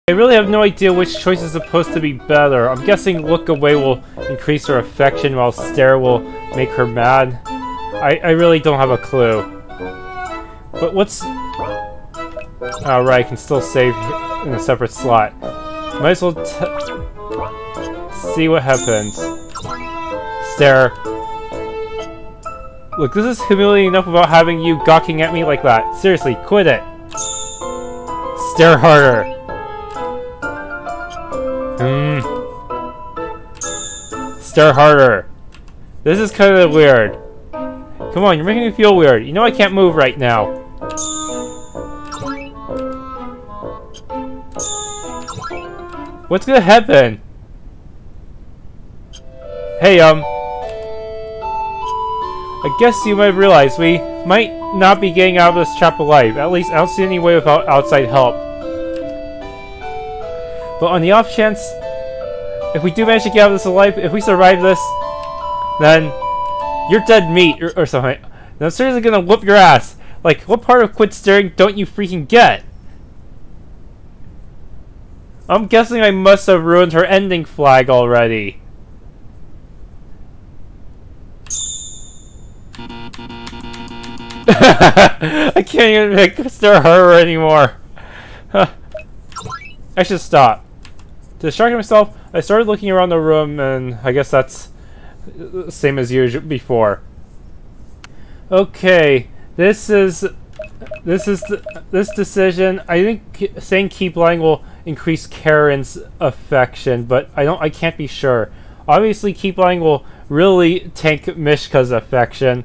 I really have no idea which choice is supposed to be better. I'm guessing look away will increase her affection while stare will make her mad. I really don't have a clue. But what's... Oh, right, I can still save in a separate slot. Might as well see what happens. Stare. Look, this is humiliating enough about having you gawking at me like that. Seriously, quit it. Stare harder. Stare harder. This is kind of weird. Come on, you're making me feel weird. You know I can't move right now. What's gonna happen? Hey, I guess you might realize we might not be getting out of this trap alive. At least I don't see any way without outside help. But on the off chance, if we do manage to get out of this alive, if we survive this, then you're dead meat or something. And I'm seriously gonna whoop your ass. Like, what part of quit staring don't you freaking get? I'm guessing I must have ruined her ending flag already. I can't even make stare harder anymore. I should stop. To distract myself, I started looking around the room, and I guess that's the same as usual before. Okay, this decision. I think saying keep lying will increase Karin's affection, but I can't be sure. Obviously, keep lying will really tank Mishka's affection.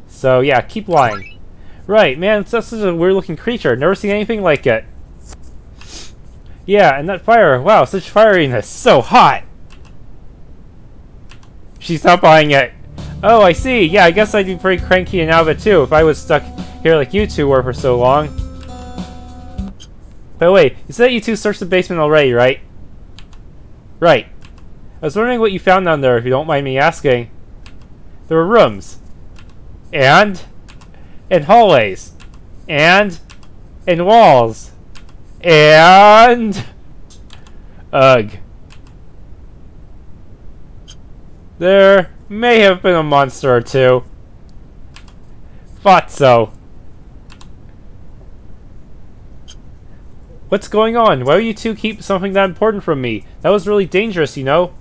So yeah, keep lying. Right, man, that's such a weird-looking creature. Never seen anything like it. Yeah, and that fire. Wow, such fieriness. So hot. She's not buying it. Oh, I see. Yeah, I guess I'd be pretty cranky and out of it too if I was stuck here like you two were for so long. By the way, you said you two searched the basement already, right? Right. I was wondering what you found down there, if you don't mind me asking. There were rooms. And hallways. And walls. And... Ugh. There may have been a monster or two. Thought so. What's going on? Why would you two keep something that important from me? That was really dangerous, you know?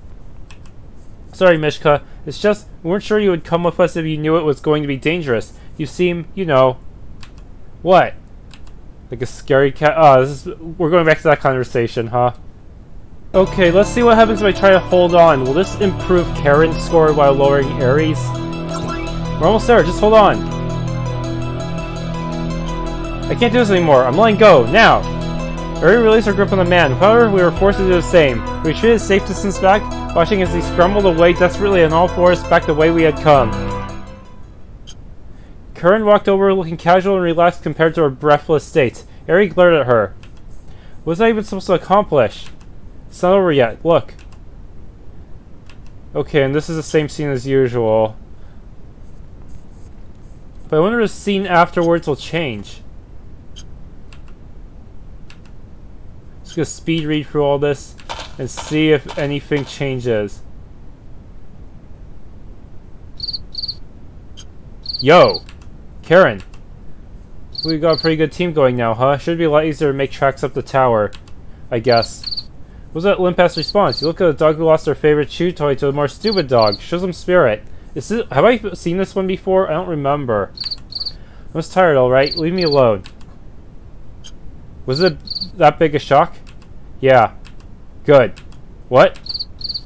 Sorry, Mishka. It's just, we weren't sure you would come with us if you knew it was going to be dangerous. You seem, you know... What? Like a scary cat? Oh, we're going back to that conversation, huh? Okay, let's see what happens if I try to hold on. Will this improve Karin's score while lowering Aries? We're almost there, just hold on. I can't do this anymore. I'm letting go, now! Aries released her grip on the man. However, we were forced to do the same. We retreated a safe distance back, watching as he scrambled away desperately on all fours back the way we had come. Karin walked over looking casual and relaxed compared to her breathless state. Aries glared at her. What was I even supposed to accomplish? It's not over yet. Look. Okay, and this is the same scene as usual. But I wonder if the scene afterwards will change. Just gonna speed read through all this and see if anything changes. Yo! Karin! We got a pretty good team going now, huh? Should be a lot easier to make tracks up the tower, I guess. What was that limp-ass response? You look at a dog who lost their favorite chew toy to a more stupid dog. Show some spirit. Have I seen this one before? I don't remember. I was tired, alright? Leave me alone. Was it that big a shock? Yeah. Good. What?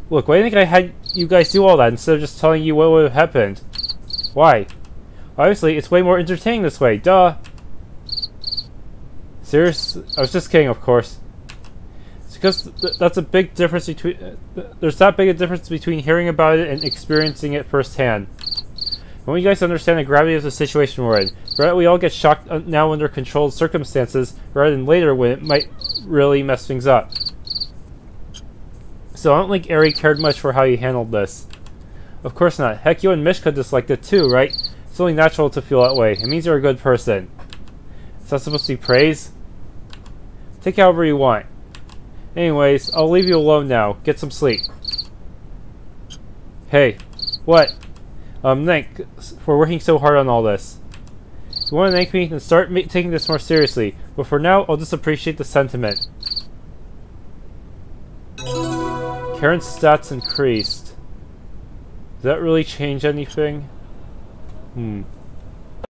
Look, why do you think I had you guys do all that instead of just telling you what would have happened? Why? Obviously, it's way more entertaining this way. Duh. Serious? I was just kidding, of course. It's because that's a big difference between... there's that big a difference between hearing about it and experiencing it firsthand. I want you guys to understand the gravity of the situation we're in. We all get shocked now under controlled circumstances, rather than later when it might really mess things up. So I don't think Aerie cared much for how you handled this. Of course not. Heck, you and Mishka disliked it too, right? It's only natural to feel that way. It means you're a good person. Is that supposed to be praise? Take it however you want. Anyways, I'll leave you alone now. Get some sleep. Hey. What? Thanks for working so hard on all this. If you want to thank me, then start taking this more seriously. But for now, I'll just appreciate the sentiment. Karin's stats increased. Does that really change anything?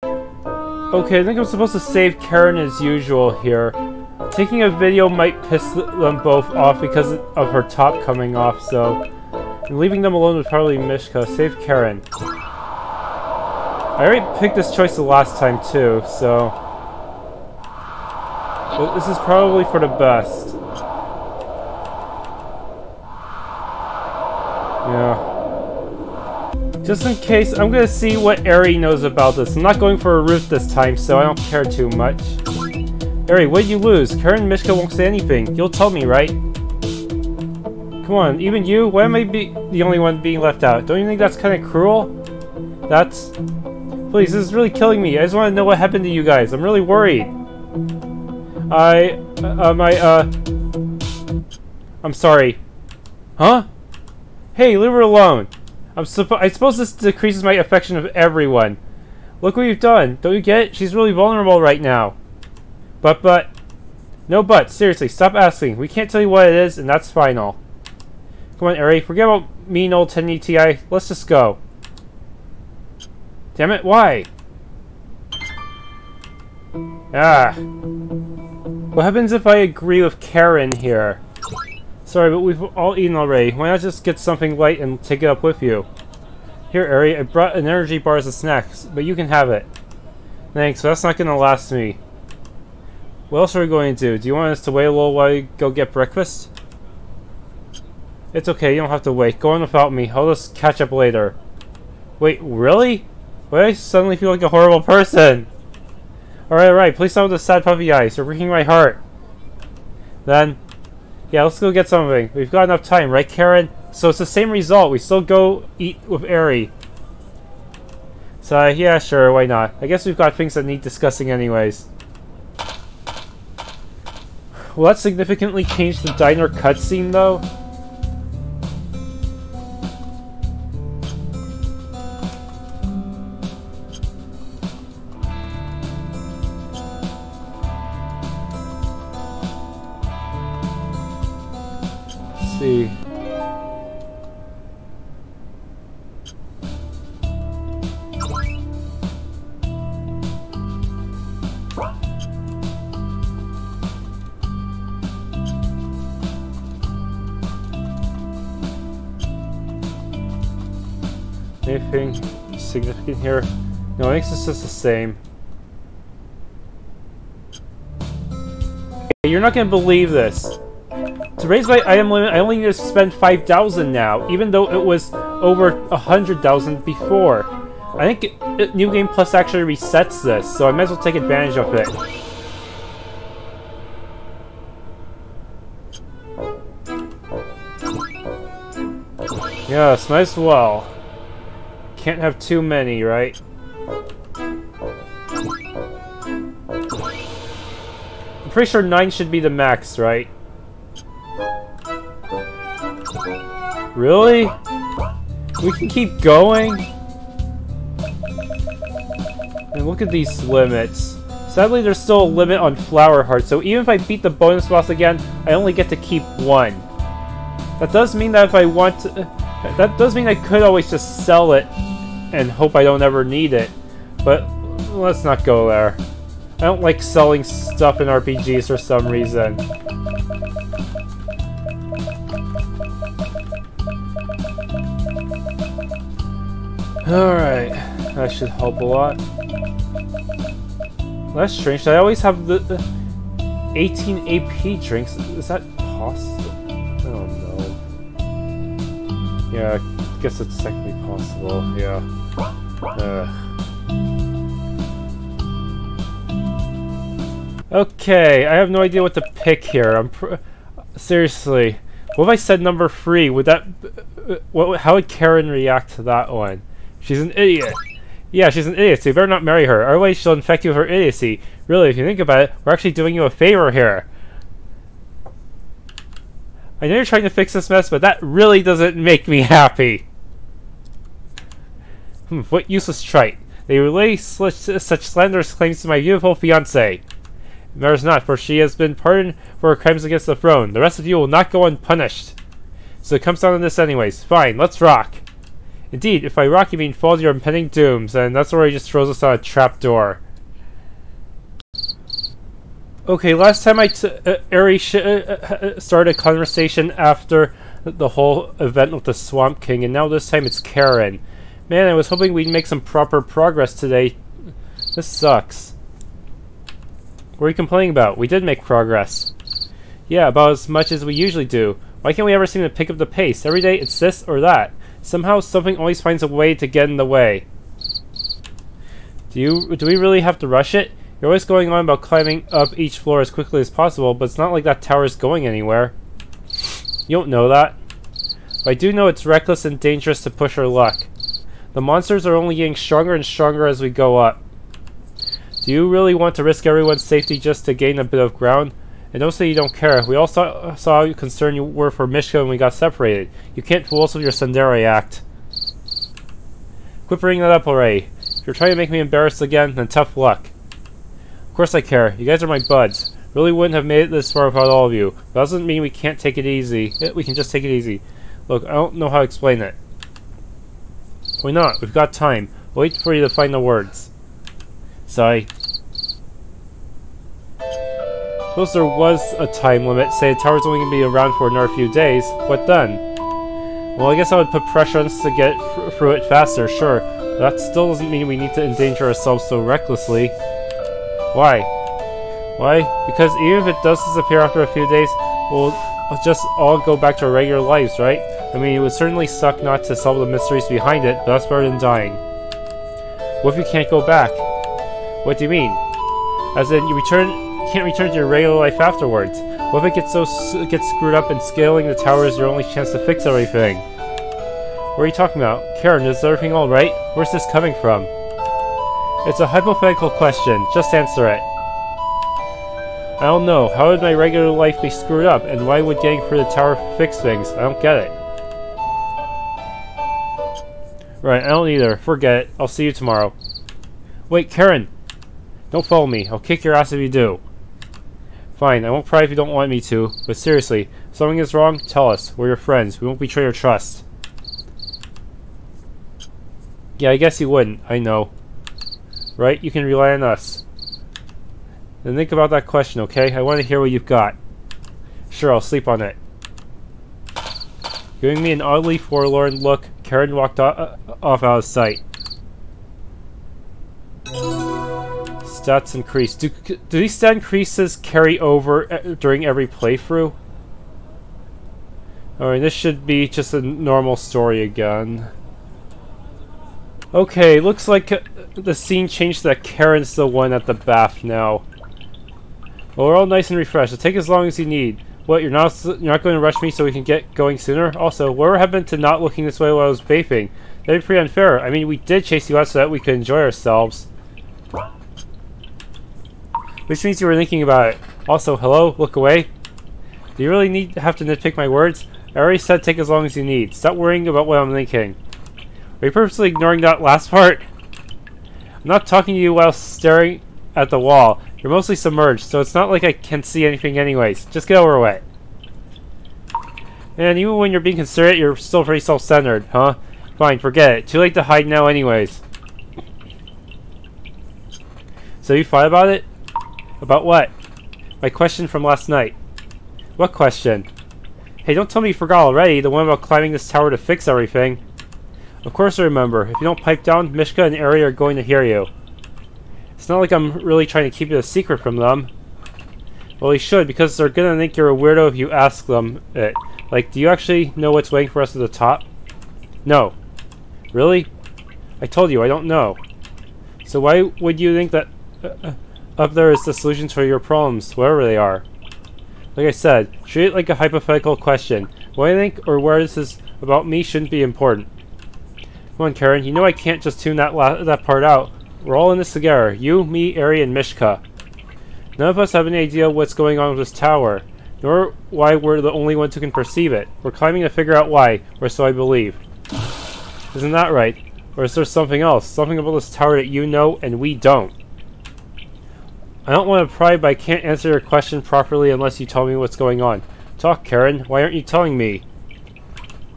Okay, I think I'm supposed to save Karin as usual here. Taking a video might piss them both off because of her top coming off, so... And leaving them alone would probably Mishka. Save Karin. I already picked this choice the last time too, so... But this is probably for the best. Yeah. Just in case, I'm gonna see what Eri knows about this. I'm not going for a route this time, so I don't care too much. Eri, what did you lose? Karin and Mishka won't say anything. You'll tell me, right? Come on, even you? Why am I the only one being left out? Don't you think that's kind of cruel? That's... Please, this is really killing me. I just want to know what happened to you guys. I'm really worried. I'm sorry. Huh? Hey, leave her alone. I suppose this decreases my affection of everyone. Look what you've done. Don't you get it? She's really vulnerable right now. But... No but. Seriously, stop asking. We can't tell you what it is, and that's final. Come on, Eri. Forget about mean old 10ETI. Let's just go. Damn it, why? Ah. What happens if I agree with Karin here? Sorry, but we've all eaten already. Why not just get something light and take it up with you? Here, Eri, I brought an energy bar as a snack, but you can have it. Thanks, but that's not gonna last me. What else are we going to do? Do you want us to wait a little while you go get breakfast? It's okay, you don't have to wait. Go on without me. I'll just catch up later. Wait, really? Why do I suddenly feel like a horrible person? Alright, please stop with the sad puppy eyes. You're breaking my heart. Then... Yeah, let's go get something. We've got enough time, right, Karin? So it's the same result. We still go eat with Eri. So, yeah, sure, why not? I guess we've got things that need discussing anyways. Will that significantly change the diner cutscene, though? See. Anything significant here? No, I think it's just the same. You're not gonna believe this. To raise my item limit, I only need to spend 5,000 now, even though it was over 100,000 before. I think New Game Plus actually resets this, so I might as well take advantage of it. Yes, might as well. Can't have too many, right? I'm pretty sure 9 should be the max, right? Really? We can keep going? And look at these limits. Sadly, there's still a limit on Flower Hearts, so even if I beat the bonus boss again, I only get to keep 1. That does mean that if I want to... That does mean I could always just sell it and hope I don't ever need it. But let's not go there. I don't like selling stuff in RPGs for some reason. Alright, that should help a lot. That's strange. I always have the 18 AP drinks. Is that possible? I don't know. Yeah, I guess it's technically possible. Yeah. Okay, I have no idea what to pick here. Seriously, what if I said number 3? Would that? How would Karin react to that one? She's an idiot. Yeah, she's an idiot, so you better not marry her. Otherwise, she'll infect you with her idiocy. Really, if you think about it, we're actually doing you a favor here. I know you're trying to fix this mess, but that really doesn't make me happy. What useless trite. They relay such slanderous claims to my beautiful fiancée. It matters not, for she has been pardoned for her crimes against the throne. The rest of you will not go unpunished. So it comes down to this anyways. Fine, let's rock. Indeed, if by rock you mean fall to your impending dooms, and that's where he just throws us on a trapdoor. Okay, last time Eri started a conversation after the whole event with the Swamp King, and now this time it's Karin. Man, I was hoping we'd make some proper progress today. This sucks. What are you complaining about? We did make progress. Yeah, about as much as we usually do. Why can't we ever seem to pick up the pace? Every day it's this or that. Somehow something always finds a way to get in the way. Do we really have to rush it? You're always going on about climbing up each floor as quickly as possible, but it's not like that tower's going anywhere. You don't know that. But I do know it's reckless and dangerous to push our luck. The monsters are only getting stronger and stronger as we go up. Do you really want to risk everyone's safety just to gain a bit of ground? And don't say you don't care. We all saw how concerned you were for Mishka when we got separated. You can't fool us with your tsundere act. Quit bringing that up already. If you're trying to make me embarrassed again, then tough luck. Of course I care. You guys are my buds. Really wouldn't have made it this far without all of you. That doesn't mean we can't take it easy. We can just take it easy. Look, I don't know how to explain it. Why not? We've got time. I'll wait for you to find the words. Sigh. Suppose there was a time limit. Say the tower's only going to be around for another few days. What then? Well, I guess I would put pressure on us to get through it faster, sure. But that still doesn't mean we need to endanger ourselves so recklessly. Why? Why? Because even if it does disappear after a few days, we'll just all go back to our regular lives, right? I mean, it would certainly suck not to solve the mysteries behind it, but that's better than dying. What if you can't go back? What do you mean? As in, you can't return to your regular life afterwards. What if it gets screwed up and scaling the tower is your only chance to fix everything? What are you talking about? Karin, is everything alright? Where's this coming from? It's a hypothetical question. Just answer it. I don't know. How would my regular life be screwed up, and why would getting through the tower fix things? I don't get it. Right, I don't either. Forget it. I'll see you tomorrow. Wait, Karin! Don't follow me. I'll kick your ass if you do. Fine, I won't cry if you don't want me to, but seriously, if something is wrong, tell us. We're your friends. We won't betray your trust. Yeah, I guess you wouldn't. I know. Right? You can rely on us. Then think about that question, okay? I want to hear what you've got. Sure, I'll sleep on it. Giving me an oddly forlorn look, Karin walked off out of sight. Stats increase. Do these stat increases carry over during every playthrough? Alright, this should be just a normal story again. Okay, looks like the scene changed that Karin's the one at the bath now. Well, we're all nice and refreshed, so take as long as you need. What, you're not going to rush me so we can get going sooner? Also, whatever happened to not looking this way while I was bathing? That'd be pretty unfair. I mean, we did chase you out so that we could enjoy ourselves. Which means you were thinking about it. Also, hello? Look away? Do you really have to nitpick my words? I already said take as long as you need. Stop worrying about what I'm thinking. Are you purposely ignoring that last part? I'm not talking to you while staring at the wall. You're mostly submerged, so it's not like I can see anything anyways. Just get over it. And even when you're being considerate, you're still pretty self-centered, huh? Fine, forget it. Too late to hide now anyways. So you thought about it? About what? My question from last night. What question? Hey, don't tell me you forgot already, the one about climbing this tower to fix everything. Of course I remember. If you don't pipe down, Mishka and Eri are going to hear you. It's not like I'm really trying to keep it a secret from them. Well, you should, because they're gonna think you're a weirdo if you ask them it. Like, do you actually know what's waiting for us at the top? No. Really? I told you, I don't know. So why would you think that up there is the solution to your problems, wherever they are? Like I said, treat it like a hypothetical question. What I think or where this is about me shouldn't be important. Come on, Karin, you know I can't just tune that part out. We're all in this together. You, me, Eri, and Mishka. None of us have any idea what's going on with this tower. nor why we're the only ones who can perceive it. We're climbing to figure out why, or so I believe. Isn't that right? Or is there something else? Something about this tower that you know and we don't? I don't want to pry, but I can't answer your question properly unless you tell me what's going on. Talk, Karin. Why aren't you telling me?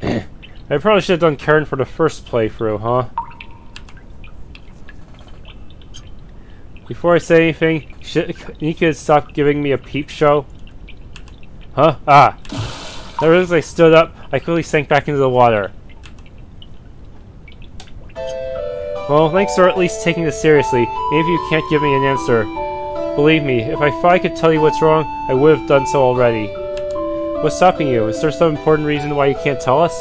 I probably should have done Karin for the first playthrough, huh? Before I say anything, you could stop giving me a peep show? Huh? Ah! Ever as I stood up, I quickly sank back into the water. Well, thanks for at least taking this seriously, even if you can't give me an answer. Believe me, if I thought I could tell you what's wrong, I would have done so already. What's stopping you? Is there some important reason why you can't tell us?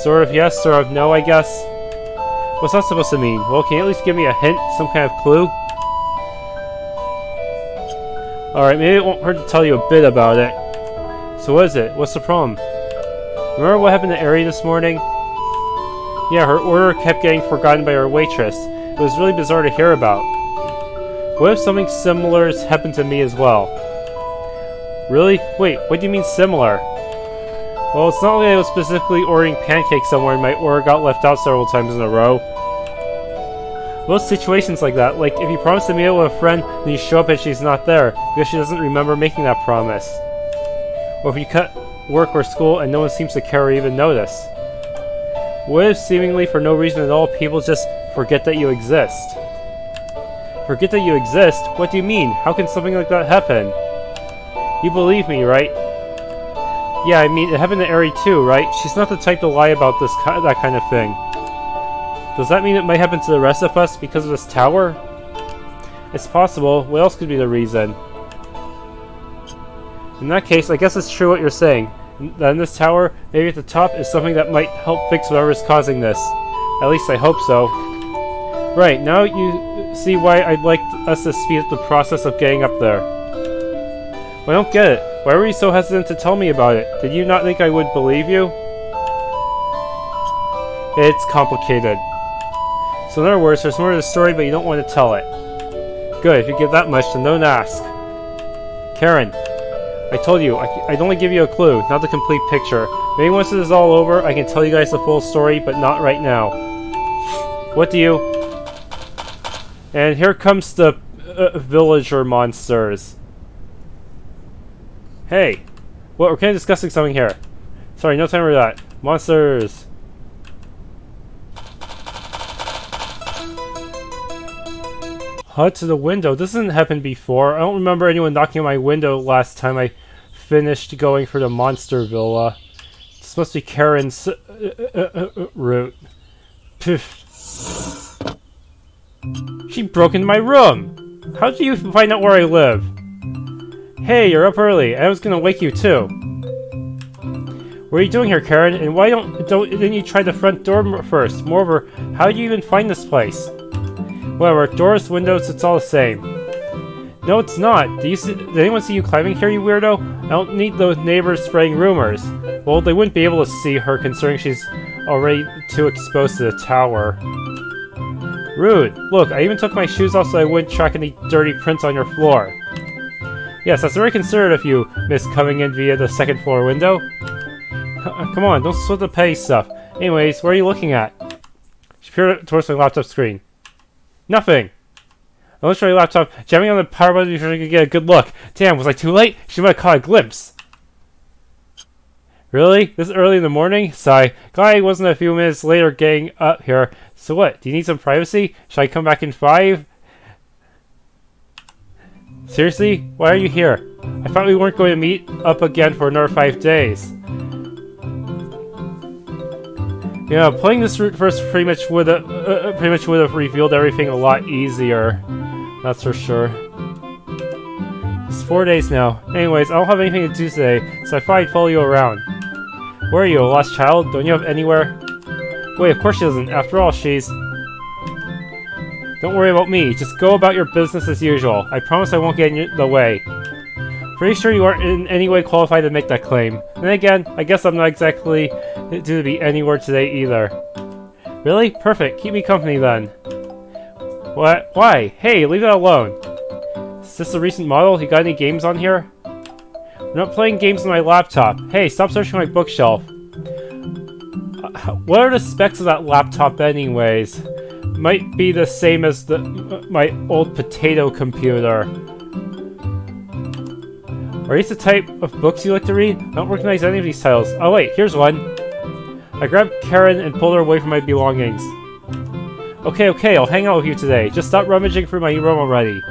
Sort of yes, sort of no, I guess. What's that supposed to mean? Well, can you at least give me a hint? Some kind of clue? Alright, maybe it won't hurt to tell you a bit about it. So what is it? What's the problem? Remember what happened to Ari this morning? Yeah, her order kept getting forgotten by her waitress. It was really bizarre to hear about. What if something similar has happened to me as well? Really? Wait, what do you mean similar? Well, it's not like I was specifically ordering pancakes somewhere and my order got left out several times in a row. Most situations like that, like if you promise to meet up with a friend and you show up and she's not there because she doesn't remember making that promise. Or if you cut work or school and no one seems to care or even notice. What if seemingly for no reason at all people just forget that you exist? Forget that you exist? What do you mean? How can something like that happen? You believe me, right? Yeah, I mean, it happened to Ari too, right? She's not the type to lie about that kind of thing. Does that mean it might happen to the rest of us because of this tower? It's possible. What else could be the reason? In that case, I guess it's true what you're saying. That in this tower, maybe at the top, is something that might help fix whatever's causing this. At least I hope so. Right, now you see why I'd like us to speed up the process of getting up there. Well, I don't get it. Why were you so hesitant to tell me about it? Did you not think I would believe you? It's complicated. So in other words, there's more to the story, but you don't want to tell it. Good, if you give that much, then don't ask. Karin, I told you, I'd only give you a clue, not the complete picture. Maybe once it is all over, I can tell you guys the full story, but not right now. What do you... And here comes the villager monsters. Hey! Well, we're kind of discussing something here. Sorry, no time for that. Monsters! Hut to the window. This hasn't happened before. I don't remember anyone knocking on my window last time I finished going for the monster villa. This must be Karin's route. Pff. She broke into my room! How did you find out where I live? Hey, you're up early. I was gonna wake you too. What are you doing here, Karin? And why didn't you try the front door first? Moreover, how did you even find this place? Whatever, doors, windows, it's all the same. No, it's not. Did anyone see you climbing here, you weirdo? I don't need those neighbors spreading rumors. Well, they wouldn't be able to see her, considering she's already too exposed to the tower. Rude. Look, I even took my shoes off so I wouldn't track any dirty prints on your floor. Yes, that's very considerate of you, miss, coming in via the second floor window. Come on, don't split the petty stuff. Anyways, what are you looking at? She peered towards my laptop screen. Nothing! I looked at my laptop, jamming on the power button before I could get a good look. Damn, was I too late? She might have caught a glimpse. Really? This early in the morning? Sigh. Glad I wasn't a few minutes later getting up here. So what? Do you need some privacy? Should I come back in 5? Seriously? Why are you here? I thought we weren't going to meet up again for another 5 days. Yeah, playing this route first pretty much would have revealed everything a lot easier. That's for sure. It's 4 days now. Anyways, I don't have anything to do today, so I thought I'd follow you around. Where are you, a lost child? Don't you have anywhere? Wait, of course she doesn't. After all, she's... Don't worry about me. Just go about your business as usual. I promise I won't get in the way. Pretty sure you aren't in any way qualified to make that claim. Then again, I guess I'm not exactly due to be anywhere today either. Really? Perfect. Keep me company then. What? Why? Hey, leave it alone. Is this a recent model? You got any games on here? I'm not playing games on my laptop. Hey, stop searching my bookshelf. What are the specs of that laptop anyways? Might be the same as my old potato computer. Are these the type of books you like to read? I don't recognize any of these titles. Oh wait, here's one. I grabbed Karin and pulled her away from my belongings. Okay, I'll hang out with you today. Just stop rummaging through my room already.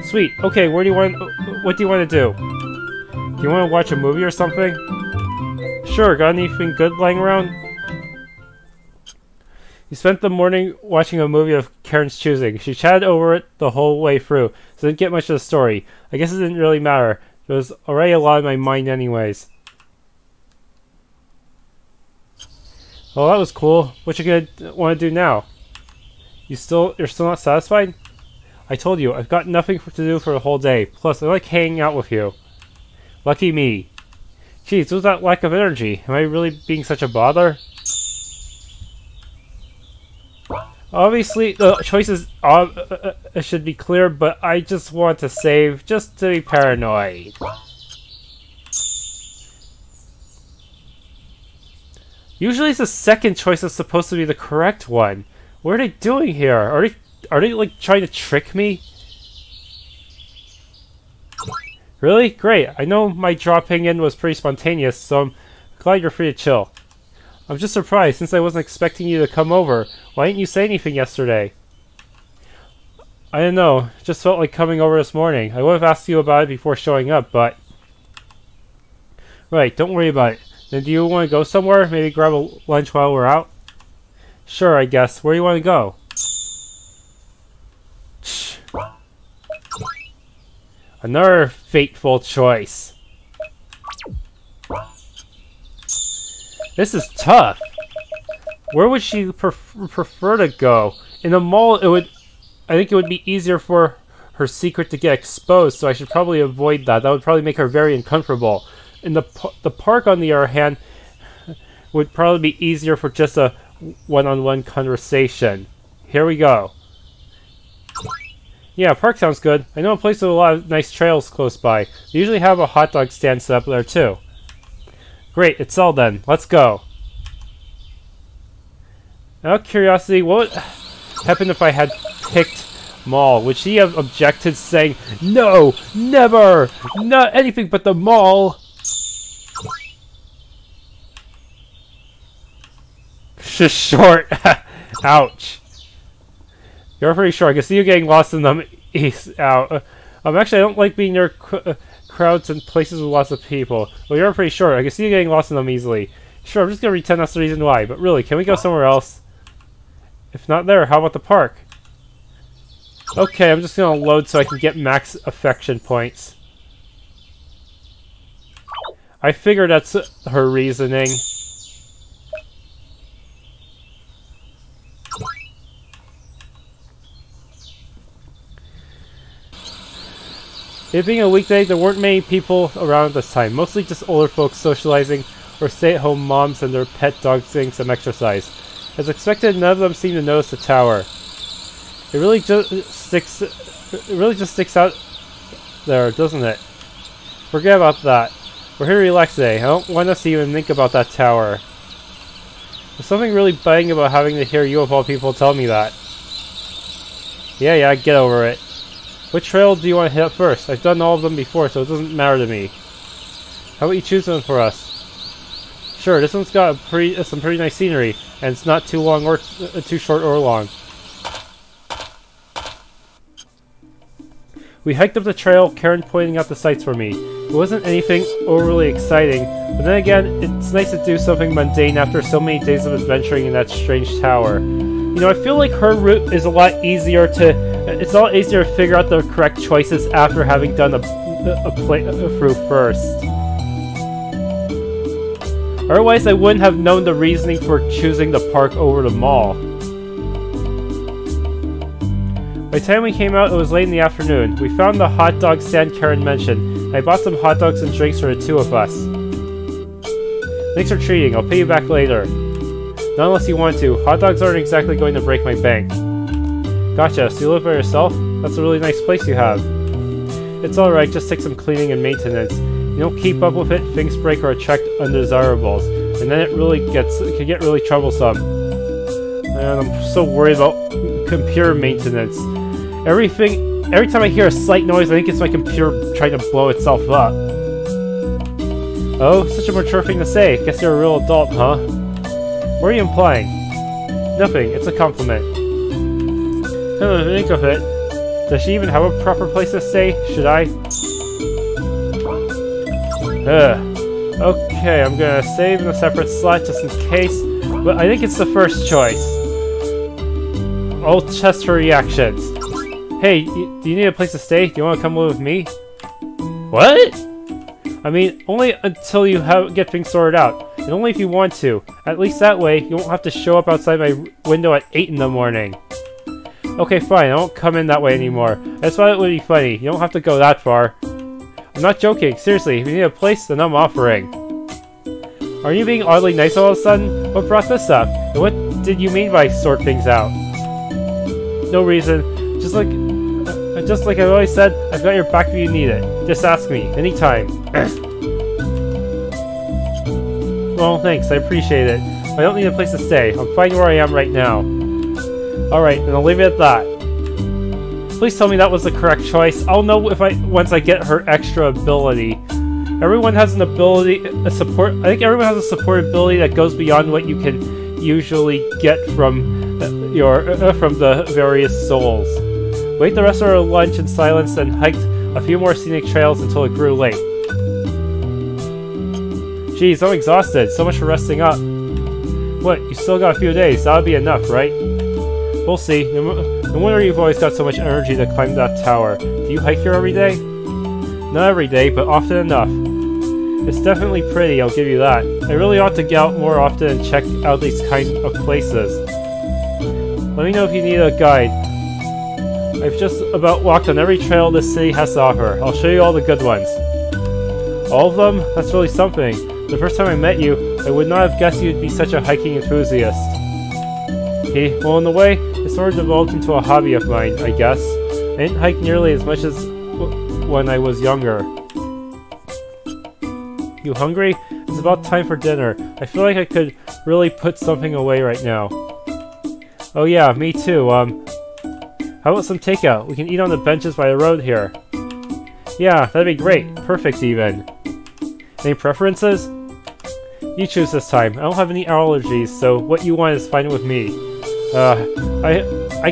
Sweet. Okay, what do you want to do? Do you want to watch a movie or something? Sure, got anything good lying around? You spent the morning watching a movie of Karen's choosing. She chatted over it the whole way through, so didn't get much of the story. I guess it didn't really matter. There was already a lot in my mind anyways. Well, that was cool. What you gonna want to do now? You're still not satisfied? I told you, I've got nothing to do for the whole day. Plus, I like hanging out with you. Lucky me. Geez, what's that lack of energy? Am I really being such a bother? Obviously, the choices should be clear, but I just want to save, just to be paranoid. Usually the second choice is supposed to be the correct one. What are they doing here? Are they like trying to trick me? Really? Great. I know my dropping in was pretty spontaneous, so I'm glad you're free to chill. I'm just surprised, since I wasn't expecting you to come over. Why didn't you say anything yesterday? I don't know. It just felt like coming over this morning. I would have asked you about it before showing up, but... Right, don't worry about it. Then do you want to go somewhere? Maybe grab a lunch while we're out? Sure, I guess. Where do you want to go? Another fateful choice. This is tough. Where would she prefer to go? In the mall, I think it would be easier for her secret to get exposed, so I should probably avoid that. That would probably make her very uncomfortable. In the park, on the other hand, would probably be easier for just a one-on-one conversation. Here we go. Yeah, park sounds good. I know a place with a lot of nice trails close by. They usually have a hot dog stand set up there too. Great, it's all done. Let's go. Out of curiosity, what would happen if I had picked mall? Would she have objected, saying, "No, never, not anything but the mall"? Just short. Ouch. You're pretty sure. I can see you getting lost in them. Out. Actually, I don't like being near crowds and places with lots of people. Well, you're pretty sure. I can see you getting lost in them easily. Sure, I'm just gonna pretend that's the reason why. But really, can we go somewhere else? If not there, how about the park? Okay, I'm just gonna load so I can get max affection points. I figured that's her reasoning. It being a weekday, there weren't many people around at this time, mostly just older folks socializing or stay-at-home moms and their pet dogs getting some exercise. As expected, none of them seemed to notice the tower. It really just sticks out there, doesn't it? Forget about that. We're here to relax today. I don't want us to even think about that tower. There's something really biting about having to hear you of all people tell me that. Yeah, get over it. Which trail do you want to hit up first? I've done all of them before, so it doesn't matter to me. How about you choose one for us? Sure, this one's got some pretty nice scenery, and it's not too long or too short or long. We hiked up the trail, Karin pointing out the sights for me. It wasn't anything overly exciting, but then again, it's nice to do something mundane after so many days of adventuring in that strange tower. You know, I feel like her route is a lot easier to... It's a lot easier to figure out the correct choices after having done a playthrough first. Otherwise, I wouldn't have known the reasoning for choosing the park over the mall. By the time we came out, it was late in the afternoon. We found the hot dog stand Karin mentioned, and I bought some hot dogs and drinks for the two of us. Thanks for treating. I'll pay you back later. Not unless you want to. Hot dogs aren't exactly going to break my bank. Gotcha, so you live by yourself? That's a really nice place you have. It's alright, just take some cleaning and maintenance. you don't keep up with it, things break or attract undesirables, and then it can get really troublesome. And I'm so worried about computer maintenance. Every time I hear a slight noise, I think it's my computer trying to blow itself up. Oh, such a mature thing to say. Guess you're a real adult, huh? What are you implying? Nothing, it's a compliment. Come to think of it, does she even have a proper place to stay? Should I? Okay, I'm gonna save in a separate slot just in case, but I think it's the first choice. I'll test her reactions. Hey, do you need a place to stay? Do you want to come live with me? What? I mean, only until you get things sorted out, and only if you want to. At least that way, you won't have to show up outside my window at 8 in the morning. Okay, fine, I won't come in that way anymore. I just thought it would be funny. You don't have to go that far. I'm not joking, seriously, if you need a place, then I'm offering. Are you being oddly nice all of a sudden? What brought this up? And what did you mean by sort things out? No reason. Just like I've always said, I've got your back if you need it. Just ask me, anytime. Well, thanks, I appreciate it. I don't need a place to stay. I'm fine where I am right now. Alright, then I'll leave it at that. Please tell me that was the correct choice. I'll know once I get her extra ability. Everyone has an ability, I think everyone has a support ability that goes beyond what you can usually get from the various souls. We ate the rest of our lunch in silence and hiked a few more scenic trails until it grew late. Jeez, I'm exhausted. So much for resting up. What, you still got a few days. That'll be enough, right? We'll see. No wonder you've always got so much energy to climb that tower. Do you hike here every day? Not every day, but often enough. It's definitely pretty, I'll give you that. I really ought to get out more often and check out these kind of places. Let me know if you need a guide. I've just about walked on every trail this city has to offer. I'll show you all the good ones. All of them? That's really something. The first time I met you, I would not have guessed you'd be such a hiking enthusiast. Okay, well in a way, it sort of developed into a hobby of mine, I guess. I didn't hike nearly as much as when I was younger. You hungry? It's about time for dinner. I feel like I could really put something away right now. Oh yeah, me too, how about some takeout? We can eat on the benches by the road here. Yeah, that'd be great. Perfect, even. Any preferences? You choose this time. I don't have any allergies, so what you want is fine with me. I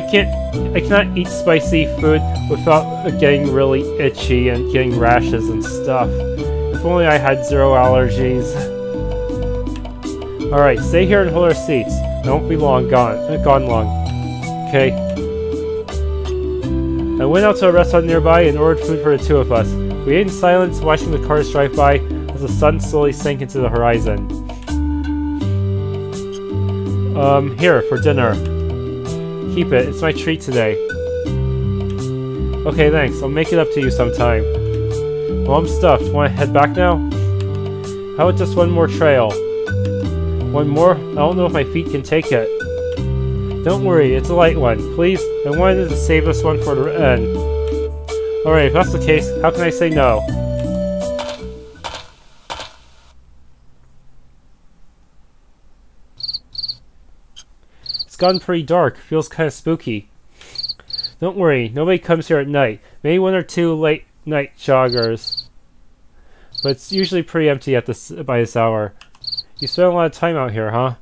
cannot eat spicy food without getting really itchy and getting rashes and stuff. If only I had 0 allergies. Alright, stay here and hold our seats. I won't be gone long. Okay. I went out to a restaurant nearby and ordered food for the two of us. We ate in silence, watching the cars drive by as the sun slowly sank into the horizon. Here, for dinner. Keep it, it's my treat today. Okay, thanks, I'll make it up to you sometime. Well, I'm stuffed. Want to head back now? How about just one more trail? One more? I don't know if my feet can take it. Don't worry, it's a light one. Please, I wanted to save this one for the end. Alright, if that's the case, how can I say no? It's gotten pretty dark. Feels kind of spooky. Don't worry, nobody comes here at night. Maybe 1 or 2 late night joggers. But it's usually pretty empty by this hour. You spend a lot of time out here, huh?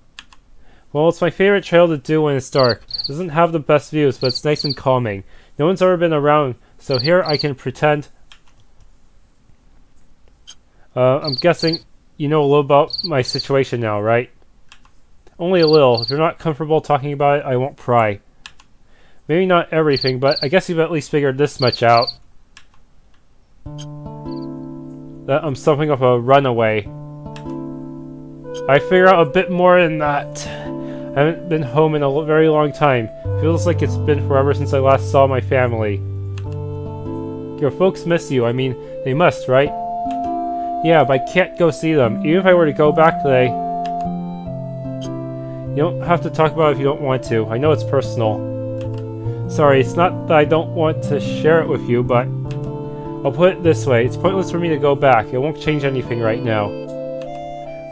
Well, it's my favorite trail to do when it's dark. It doesn't have the best views, but it's nice and calming. No one's ever been around, so here I can pretend. I'm guessing you know a little about my situation now, right? Only a little. If you're not comfortable talking about it, I won't pry. Maybe not everything, but I guess you've at least figured this much out. That I'm something of a runaway. I figure out a bit more than that. I haven't been home in a very long time. Feels like it's been forever since I last saw my family. Your folks miss you. I mean, they must, right? Yeah, but I can't go see them. Even if I were to go back today. You don't have to talk about it if you don't want to. I know it's personal. Sorry, it's not that I don't want to share it with you, but I'll put it this way, it's pointless for me to go back. It won't change anything right now.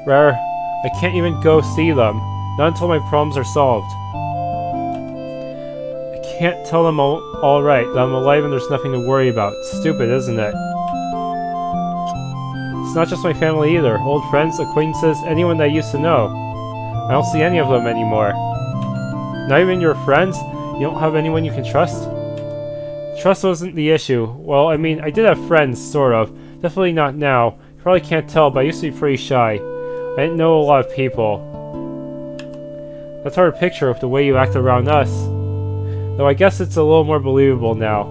Rare, I can't even go see them. Not until my problems are solved. I can't tell them all right, that I'm alive and there's nothing to worry about. It's stupid, isn't it? It's not just my family either. Old friends, acquaintances, anyone that I used to know. I don't see any of them anymore. Not even your friends? You don't have anyone you can trust? Trust wasn't the issue. Well, I mean, I did have friends, sort of. Definitely not now. You probably can't tell, but I used to be pretty shy. I didn't know a lot of people. That's hard to picture with the way you act around us. Though I guess it's a little more believable now.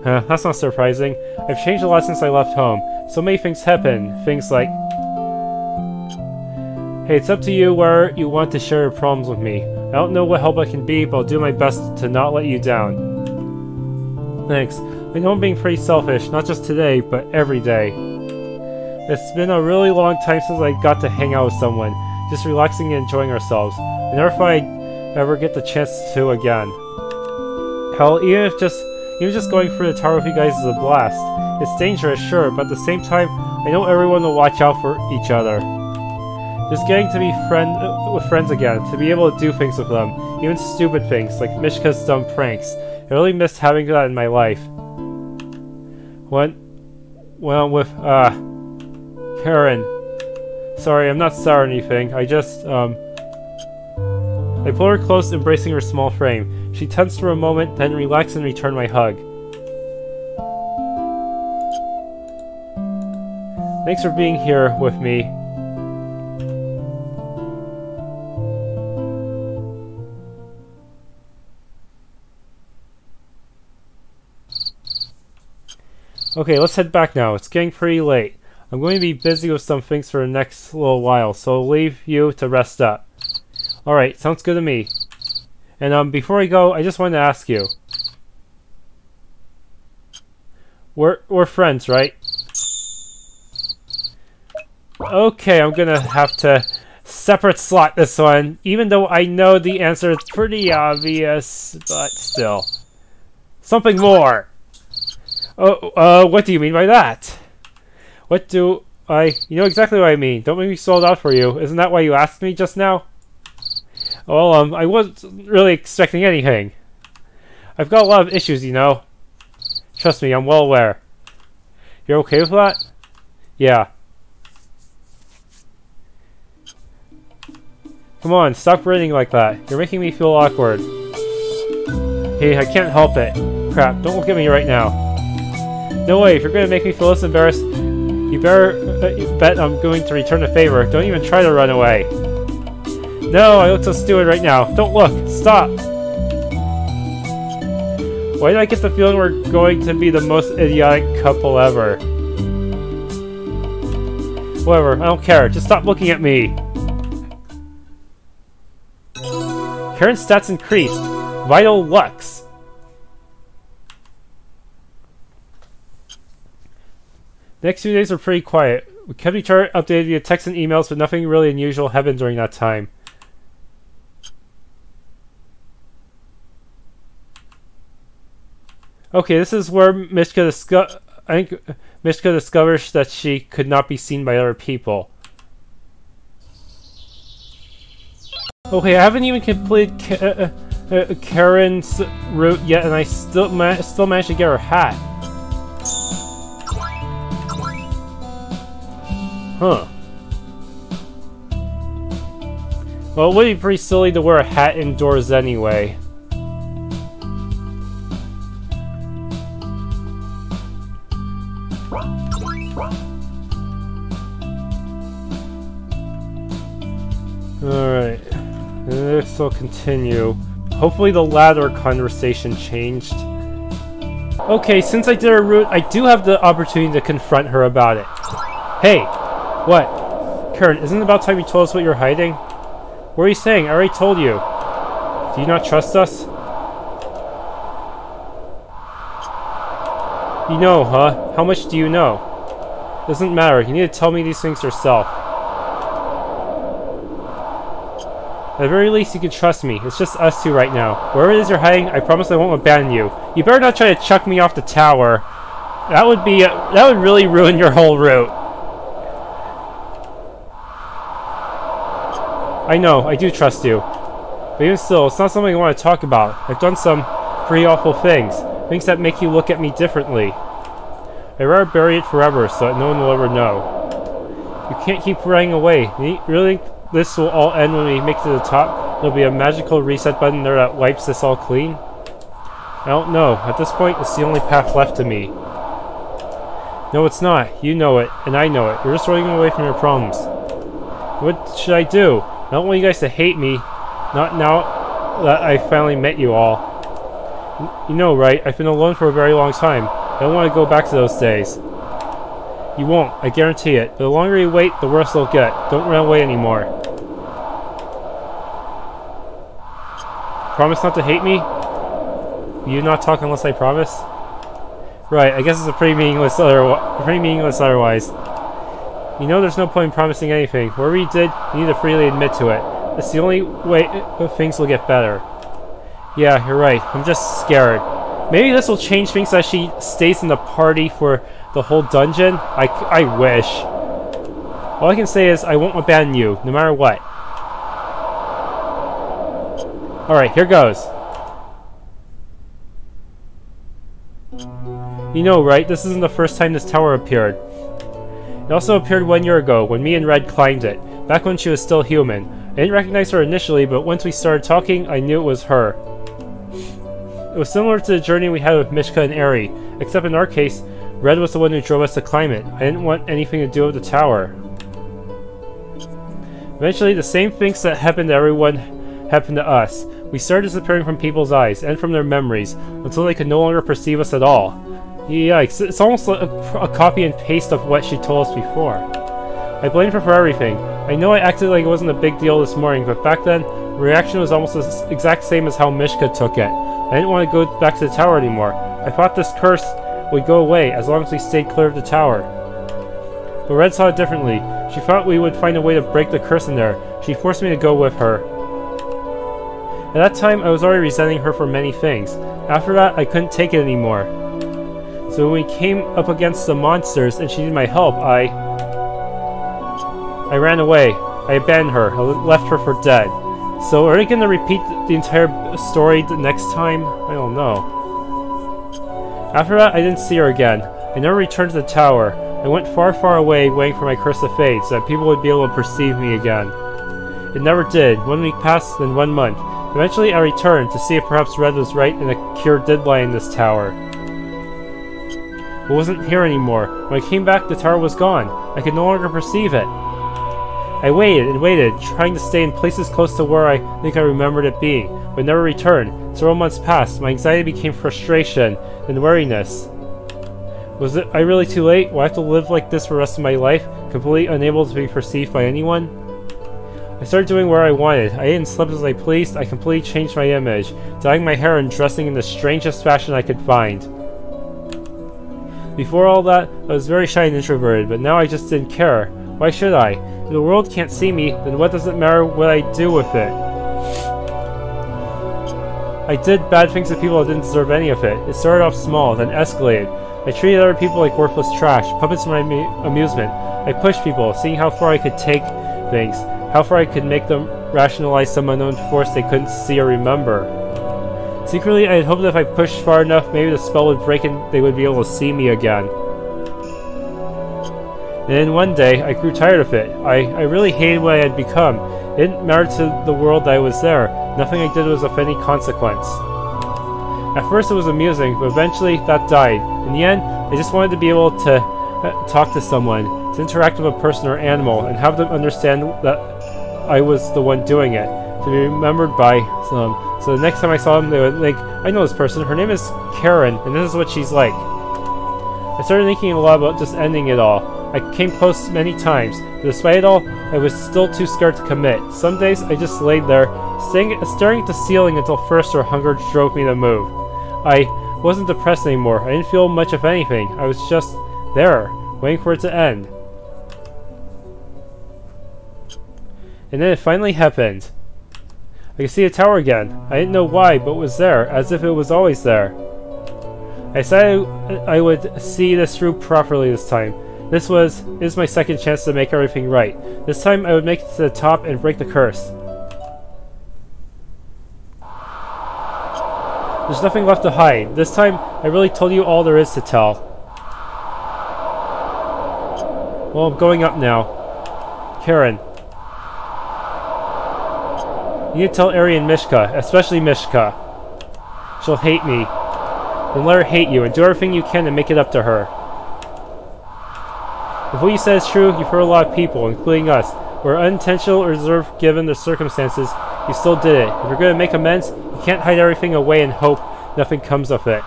That's not surprising. I've changed a lot since I left home. So many things happen. Things like... Hey, it's up to you where you want to share your problems with me. I don't know what help I can be, but I'll do my best to not let you down. Thanks. I know I'm being pretty selfish, not just today, but every day. It's been a really long time since I got to hang out with someone, just relaxing and enjoying ourselves. I never thought I'd ever get the chance to again. Hell, even just going through the tower with you guys is a blast. It's dangerous, sure, but at the same time, I know everyone will watch out for each other. Just getting to be with friends again, to be able to do things with them, even stupid things, like Mishka's dumb pranks. I really missed having that in my life. When I'm with, Karin. Sorry, I'm not sour or anything, I just, I pulled her close, embracing her small frame. She tensed for a moment, then relaxed and returned my hug. Thanks for being here with me. Okay, let's head back now. It's getting pretty late. I'm going to be busy with some things for the next little while, so I'll leave you to rest up. Alright, sounds good to me. And before I go, I just wanted to ask you. We're friends, right? Okay, I'm gonna have to separate slot this one, even though I know the answer is pretty obvious, but still. Something more! Oh, what do you mean by that? What do I... You know exactly what I mean. Don't make me spell it out for you. Isn't that why you asked me just now? Well, I wasn't really expecting anything. I've got a lot of issues, you know. Trust me, I'm well aware. You're okay with that? Yeah. Come on, stop grinning like that. You're making me feel awkward. Hey, I can't help it. Crap, don't look at me right now. No way, if you're gonna make me feel this embarrassed, you better bet I'm going to return the favor. Don't even try to run away. No, I look so stupid right now. Don't look! Stop! Why did I get the feeling we're going to be the most idiotic couple ever? Whatever, I don't care. Just stop looking at me! Karin's stats increased. Vital Lux. The next few days were pretty quiet. We kept each other updated via text and emails, but nothing really unusual happened during that time. Okay, this is where Mishka discovers that she could not be seen by other people. Okay, I haven't even completed Karin's route yet, and I still managed to get her hat. Huh. Well, it would be pretty silly to wear a hat indoors anyway. Alright. This will continue. Hopefully the ladder conversation changed. Okay, since I did her route, I do have the opportunity to confront her about it. Hey! What? Karin, isn't it about time you told us what you're hiding? What are you saying? I already told you. Do you not trust us? You know, huh? How much do you know? Doesn't matter. You need to tell me these things yourself. At the very least, you can trust me. It's just us two right now. Wherever it is you're hiding, I promise I won't abandon you. You better not try to chuck me off the tower. That would really ruin your whole route. I know, I do trust you. But even still, it's not something I want to talk about. I've done some pretty awful things. Things that make you look at me differently. I'd rather bury it forever so that no one will ever know. You can't keep running away. You really think this will all end when we make it to the top? There'll be a magical reset button there that wipes this all clean? I don't know. At this point, it's the only path left to me. No, it's not. You know it, and I know it. You're just running away from your problems. What should I do? I don't want you guys to hate me. Not now that I finally met you all. You know, right? I've been alone for a very long time. I don't want to go back to those days. You won't, I guarantee it. But the longer you wait, the worse it'll get. Don't run away anymore. Promise not to hate me? Will you not talk unless I promise? Right, I guess it's pretty meaningless otherwise. You know there's no point in promising anything. Whatever you did, you need to freely admit to it. It's the only way things will get better. Yeah, you're right. I'm just scared. Maybe this will change things as she stays in the party for the whole dungeon. I wish. All I can say is I won't abandon you, no matter what. Alright, here goes. You know, right? This isn't the first time this tower appeared. It also appeared 1 year ago, when me and Red climbed it, back when she was still human. I didn't recognize her initially, but once we started talking, I knew it was her. It was similar to the journey we had with Mishka and Eri, except in our case, Red was the one who drove us to climb it. I didn't want anything to do with the tower. Eventually, the same things that happened to everyone happened to us. We started disappearing from people's eyes, and from their memories, until they could no longer perceive us at all. Yikes, it's almost like a copy and paste of what she told us before. I blamed her for everything. I know I acted like it wasn't a big deal this morning, but back then, the reaction was almost the exact same as how Mishka took it. I didn't want to go back to the tower anymore. I thought this curse would go away as long as we stayed clear of the tower. But Red saw it differently. She thought we would find a way to break the curse in there. She forced me to go with her. At that time, I was already resenting her for many things. After that, I couldn't take it anymore. So when we came up against the monsters and she needed my help, I ran away. I abandoned her. I left her for dead. So are they going to repeat the entire story the next time? I don't know. After that, I didn't see her again. I never returned to the tower. I went far, far away, waiting for my curse to fade, so that people would be able to perceive me again. It never did. 1 week passed, then 1 month. Eventually, I returned to see if perhaps Red was right and a cure did lie in this tower. It wasn't here anymore. When I came back, the tower was gone. I could no longer perceive it. I waited and waited, trying to stay in places close to where I think I remembered it being, but never returned. Several months passed. My anxiety became frustration and weariness. Was I really too late? Will I have to live like this for the rest of my life, completely unable to be perceived by anyone? I started doing what I wanted. I ate and slept as I pleased. I completely changed my image, dyeing my hair and dressing in the strangest fashion I could find. Before all that, I was very shy and introverted, but now I just didn't care. Why should I? If the world can't see me, then what does it matter what I do with it? I did bad things to people that didn't deserve any of it. It started off small, then escalated. I treated other people like worthless trash, puppets for my amusement. I pushed people, seeing how far I could take things, how far I could make them rationalize some unknown force they couldn't see or remember. Secretly, I had hoped that if I pushed far enough, maybe the spell would break and they would be able to see me again. And then one day, I grew tired of it. I really hated what I had become. It didn't matter to the world that I was there. Nothing I did was of any consequence. At first it was amusing, but eventually that died. In the end, I just wanted to be able to talk to someone, to interact with a person or animal, and have them understand that I was the one doing it, to be remembered by some. So the next time I saw them, they would think, I know this person, her name is Karin, and this is what she's like. I started thinking a lot about just ending it all. I came close many times, but despite it all, I was still too scared to commit. Some days I just laid there, staring at the ceiling until thirst or hunger drove me to move. I wasn't depressed anymore. I didn't feel much of anything. I was just there, waiting for it to end. And then it finally happened. I could see the tower again. I didn't know why, but it was there, as if it was always there. I said I would see this through properly this time. This is my second chance to make everything right. This time I would make it to the top and break the curse. There's nothing left to hide. This time, I really told you all there is to tell. Well, I'm going up now. Karin. You need to tell Ari and Mishka, especially Mishka. She'll hate me. Then let her hate you, and do everything you can to make it up to her. If what you said is true, you've hurt a lot of people, including us. Whether unintentional or deserved given the circumstances, you still did it. If you're going to make amends, you can't hide everything away and hope nothing comes of it.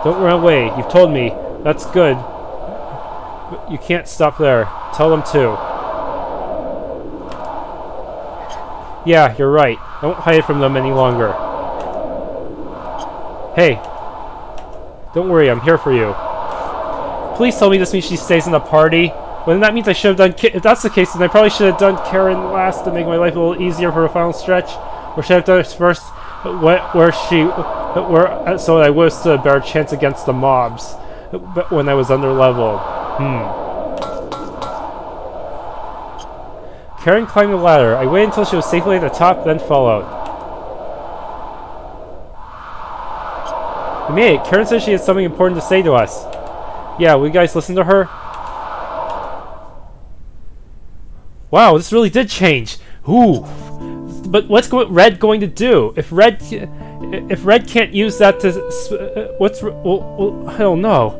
Don't run away. You've told me. That's good. But you can't stop there. Tell them too. Yeah, you're right. I won't hide from them any longer. Hey. Don't worry, I'm here for you. Please tell me this means she stays in the party. Well, then that means I should have done... If that's the case, then I probably should have done Karin last to make my life a little easier for the final stretch. Or should I have done it first so I would have stood a better chance against the mobs. But when I was under level. Karin climbed the ladder. I waited until she was safely at the top, then followed. We made it. Karin said she had something important to say to us. Yeah, will you guys listen to her? Wow, this really did change. Ooh. But what's Red going to do? If Red can't use that to... well, I don't know.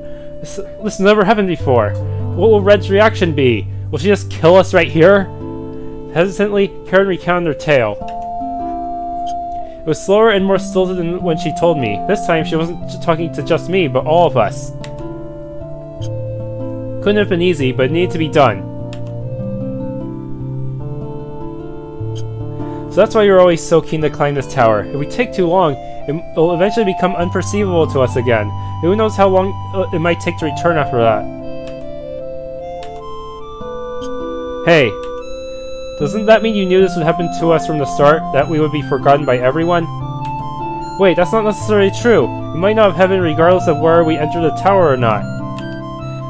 This never happened before. What will Red's reaction be? Will she just kill us right here? Hesitantly, Karin recounted her tale. It was slower and more stilted than when she told me. This time, she wasn't talking to just me, but all of us. Couldn't have been easy, but it needed to be done. So that's why you're always so keen to climb this tower. If we take too long, it will eventually become unperceivable to us again. And who knows how long it might take to return after that. Hey, doesn't that mean you knew this would happen to us from the start? That we would be forgotten by everyone? Wait, that's not necessarily true. We might not have heaven regardless of where we enter the tower or not.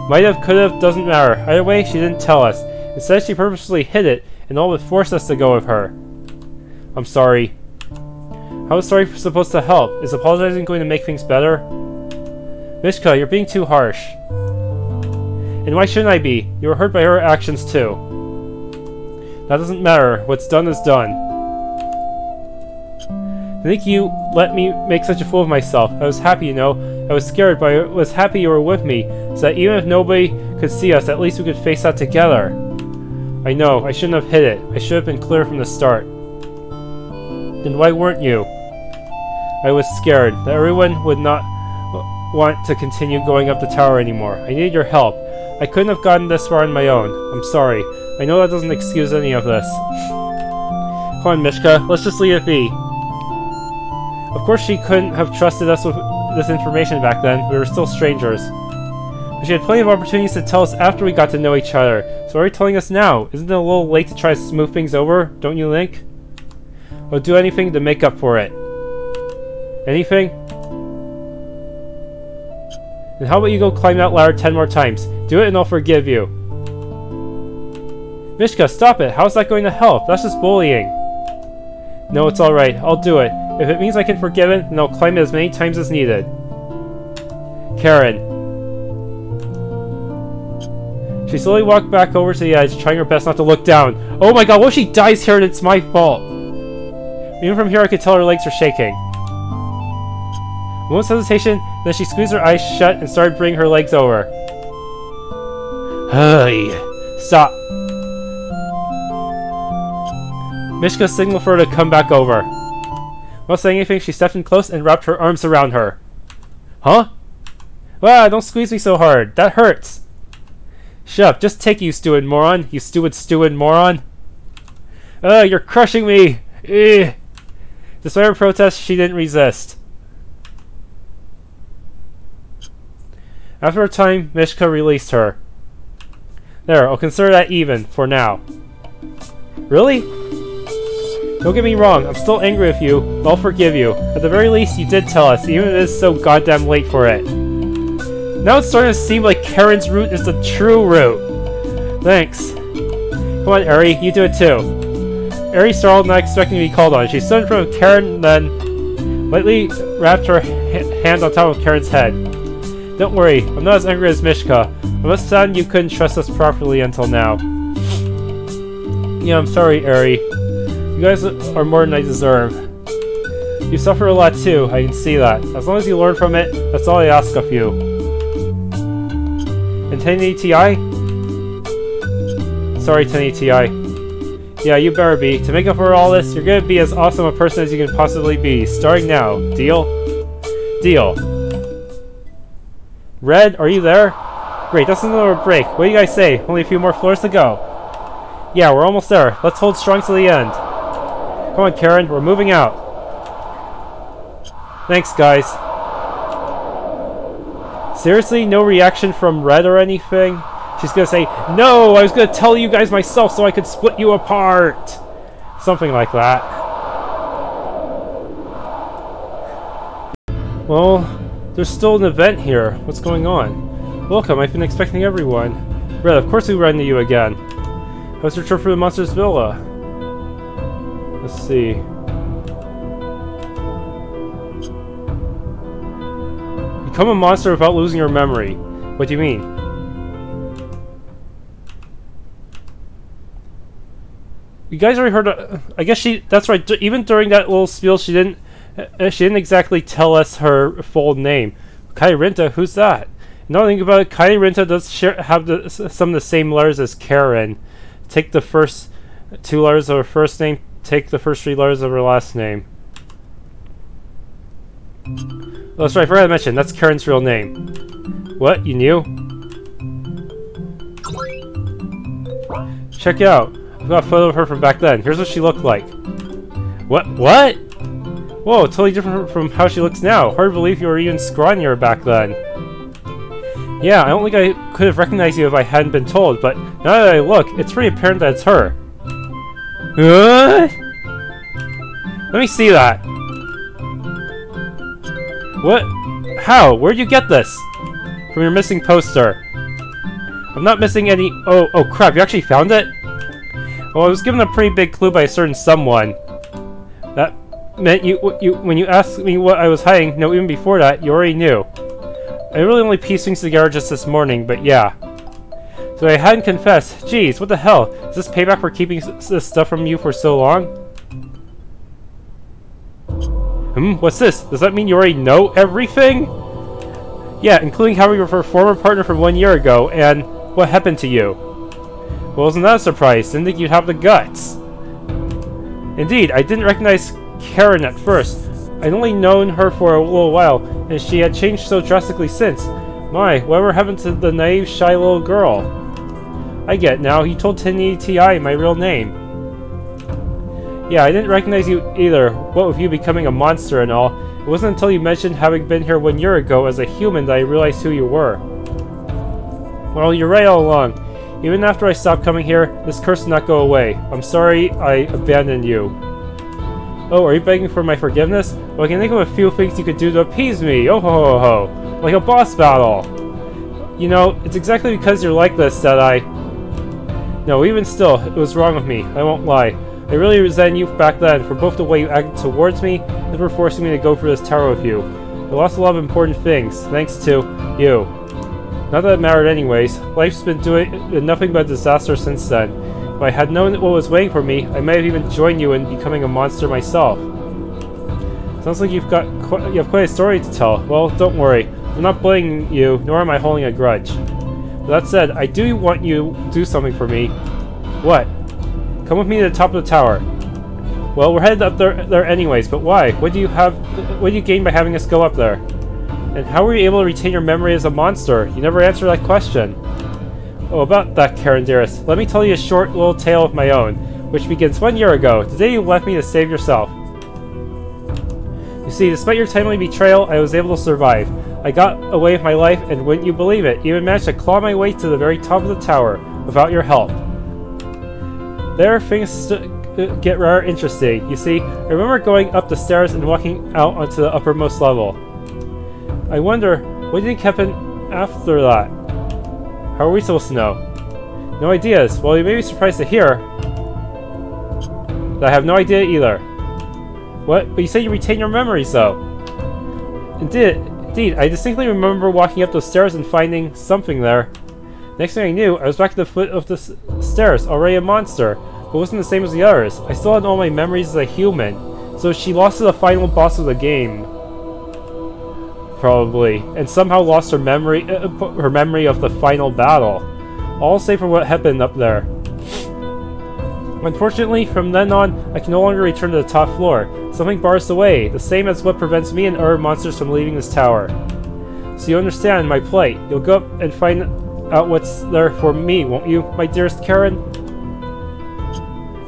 Might have, could have, doesn't matter. Either way, she didn't tell us. Instead, she purposely hid it, and all but forced us to go with her. I'm sorry. How is sorry supposed to help? Is apologizing going to make things better? Mishka, you're being too harsh. And why shouldn't I be? You were hurt by her actions too. That doesn't matter. What's done is done. I think you let me make such a fool of myself. I was happy, you know. I was scared, but I was happy you were with me, so that even if nobody could see us, at least we could face that together. I know, I shouldn't have hid it. I should have been clear from the start. Then why weren't you? I was scared that everyone would not want to continue going up the tower anymore. I needed your help. I couldn't have gotten this far on my own. I'm sorry. I know that doesn't excuse any of this. Come on, Mishka. Let's just leave it be. Of course she couldn't have trusted us with this information back then. We were still strangers. But she had plenty of opportunities to tell us after we got to know each other. So why are you telling us now? Isn't it a little late to try to smooth things over? Don't you think? We'll do anything to make up for it. Anything? Then how about you go climb that ladder 10 more times? Do it and I'll forgive you. Mishka, stop it! How's that going to help? That's just bullying. No, it's alright. I'll do it. If it means I can forgive it, then I'll climb it as many times as needed. Karin. She slowly walked back over to the edge, trying her best not to look down. Oh my god, what if she dies here and it's my fault? Even from here I could tell her legs were shaking. A moment's hesitation, then she squeezed her eyes shut and started bringing her legs over. Hey, stop. Mishka signaled for her to come back over. Without saying anything, she stepped in close and wrapped her arms around her. Huh? Ah, don't squeeze me so hard. That hurts. Shut up. Just take it, you stupid moron. You stupid moron. You're crushing me. Ugh. Despite her protest, she didn't resist. After a time, Mishka released her. There, I'll consider that even, for now. Really? Don't get me wrong, I'm still angry with you, but I'll forgive you. At the very least, you did tell us, even if it is so goddamn late for it. Now it's starting to seem like Karin's route is the true route. Thanks. Come on, Eri, you do it too. Eri startled, not expecting to be called on. She stood in front of Karin, then lightly wrapped her hand on top of Karin's head. Don't worry, I'm not as angry as Mishka. I'm just sad you couldn't trust us properly until now. Yeah, I'm sorry, Eri. You guys are more than I deserve. You suffer a lot too, I can see that. As long as you learn from it, that's all I ask of you. And 1080 Ti? Sorry, 1080 Ti. Yeah, you better be. To make up for all this, you're gonna be as awesome a person as you can possibly be. Starting now. Deal? Deal. Red, are you there? Great, that's another break. What do you guys say? Only a few more floors to go. Yeah, we're almost there. Let's hold strong to the end. Come on, Karin, we're moving out. Thanks, guys. Seriously, no reaction from Red or anything? She's gonna say, no, I was gonna tell you guys myself so I could split you apart. Something like that. Well, there's still an event here. What's going on? Welcome, I've been expecting everyone. Red, of course we run into you again. How's your trip for the Monster's Villa? Let's see. Become a monster without losing your memory. What do you mean? You guys already heard. I guess that's right. Even during that little spiel, she didn't exactly tell us her full name. Karin, who's that? Now think about it. Karin does have some of the same letters as Karin. Take the first 2 letters of her first name. Take the first 3 letters of her last name. Oh, that's right. I forgot to mention. That's Karin's real name. What? You knew? Check it out. I've got a photo of her from back then. Here's what she looked like. What? What? Whoa, totally different from how she looks now. Hard to believe you were even scrawnier back then. Yeah, I don't think I could have recognized you if I hadn't been told, but now that I look, it's pretty apparent that it's her. What? Let me see that. What? How? Where'd you get this? From your missing poster. I'm not missing any. Oh crap! You actually found it? Well, I was given a pretty big clue by a certain someone. That meant when you asked me what I was hiding, no, even before that, you already knew. I really only pieced things together just this morning, but yeah. So I hadn't confessed. Jeez, what the hell? Is this payback for keeping this stuff from you for so long? What's this? Does that mean you already know everything? Yeah, including how you were her former partner from 1 year ago, and what happened to you. Well, isn't that a surprise? Didn't think you'd have the guts. Indeed, I didn't recognize Karin at first. I'd only known her for a little while, and she had changed so drastically since. My, whatever happened to the naive, shy little girl? I get it now. You told 1080 my real name. Yeah, I didn't recognize you either. What with you becoming a monster and all. It wasn't until you mentioned having been here 1 year ago as a human that I realized who you were. Well, you're right all along. Even after I stopped coming here, this curse did not go away. I'm sorry I abandoned you. Oh, are you begging for my forgiveness? Well, I can think of a few things you could do to appease me. Oh ho ho ho. Like a boss battle. You know, it's exactly because you're like this that I... No, even still, it was wrong of me. I won't lie. I really resented you back then for both the way you acted towards me and for forcing me to go through this tower with you. I lost a lot of important things, thanks to you. Not that it mattered anyways. Life's been doing nothing but disaster since then. If I had known what was waiting for me, I might have even joined you in becoming a monster myself. Sounds like you have quite a story to tell. Well, don't worry. I'm not blaming you, nor am I holding a grudge. But that said, I do want you to do something for me. What? Come with me to the top of the tower. Well, we're headed up there anyways, but why? What do you gain by having us go up there? And how were you able to retain your memory as a monster? You never answered that question. Oh, about that, Karin dearest. Let me tell you a short little tale of my own, which begins 1 year ago, the day you left me to save yourself. You see, despite your timely betrayal, I was able to survive. I got away with my life, and wouldn't you believe it, even managed to claw my way to the very top of the tower, without your help. There, things get rather interesting. You see, I remember going up the stairs and walking out onto the uppermost level. I wonder, what do you think happened after that? How are we supposed to know? No ideas. Well, you may be surprised to hear that I have no idea either. What? But you said you retain your memories, though. Indeed, I distinctly remember walking up those stairs and finding something there. Next thing I knew, I was back at the foot of the stairs, already a monster, but wasn't the same as the others. I still had all my memories as a human, so she lost to the final boss of the game. Probably, and somehow lost her memory of the final battle. All save for what happened up there. Unfortunately, from then on, I can no longer return to the top floor. Something bars the way, the same as what prevents me and other monsters from leaving this tower. So you understand my plight. You'll go up and find out what's there for me, won't you, my dearest Karin?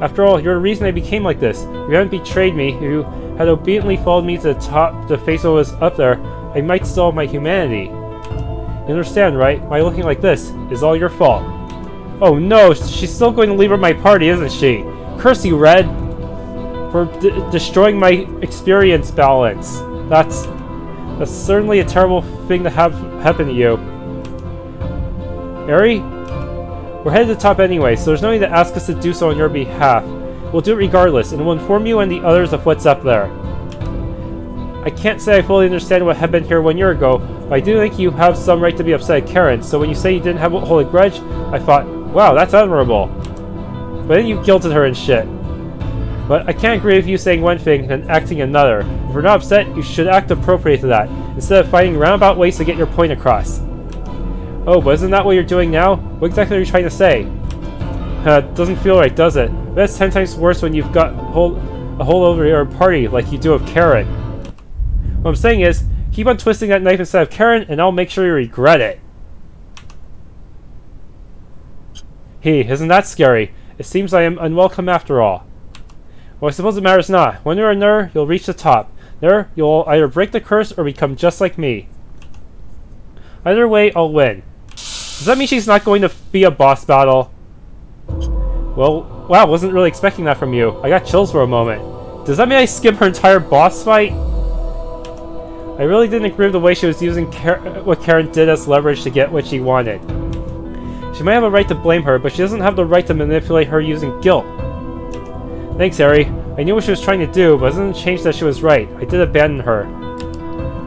After all, you're the reason I became like this. If you hadn't betrayed me, if you had obediently followed me to the top to face what was up there, I might still have my humanity. You understand, right? My looking like this is all your fault. Oh no, she's still going to leave her my party, isn't she? Curse you, Red! For destroying my experience balance. That's certainly a terrible thing to have happen to you. Eri? We're headed to the top anyway, so there's no need to ask us to do so on your behalf. We'll do it regardless, and we'll inform you and the others of what's up there. I can't say I fully understand what happened here 1 year ago, but I do think you have some right to be upset at Karin, so when you say you didn't hold a grudge, I thought, wow, that's admirable. But then you guilted her and shit. But I can't agree with you saying one thing and acting another. If you're not upset, you should act appropriate to that, instead of finding roundabout ways to get your point across. Oh, but isn't that what you're doing now? What exactly are you trying to say? Doesn't feel right, does it? But that's 10 times worse when you've got a hold over your party like you do of Karin. What I'm saying is, keep on twisting that knife instead of Karin, and I'll make sure you regret it. Hey, isn't that scary? It seems I am unwelcome after all. Well, I suppose it matters not. When you're there, you'll reach the top. There, you'll either break the curse or become just like me. Either way, I'll win. Does that mean she's not going to be a boss battle? Well, wow, wasn't really expecting that from you. I got chills for a moment. Does that mean I skip her entire boss fight? I really didn't agree with the way she was using what Karin did as leverage to get what she wanted. She might have a right to blame her, but she doesn't have the right to manipulate her using guilt. Thanks, Eri. I knew what she was trying to do, but it doesn't change that she was right. I did abandon her.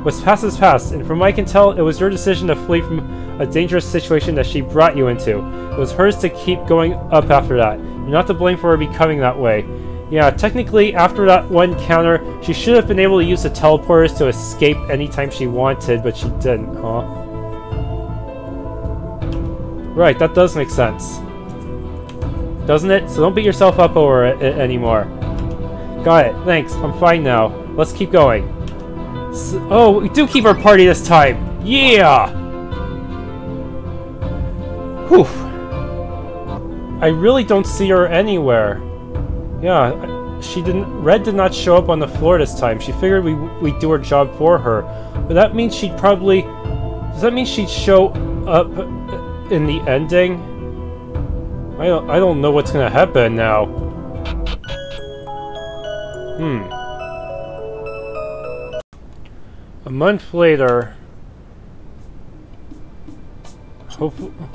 What's past is past, and from what I can tell, it was your decision to flee from a dangerous situation that she brought you into. It was hers to keep going up after that. You're not to blame for her becoming that way. Yeah, technically, after that one encounter, she should have been able to use the teleporters to escape anytime she wanted, but she didn't, huh? Right, that does make sense. Doesn't it? So don't beat yourself up over it anymore. Got it, thanks. I'm fine now. Let's keep going. Oh, we do keep our party this time! Yeah! Whew. I really don't see her anywhere. Yeah, Red did not show up on the floor this time. She figured we'd do her job for her. But that means she'd probably... Does that mean she'd show up in the ending? I don't know what's gonna happen now. A month later.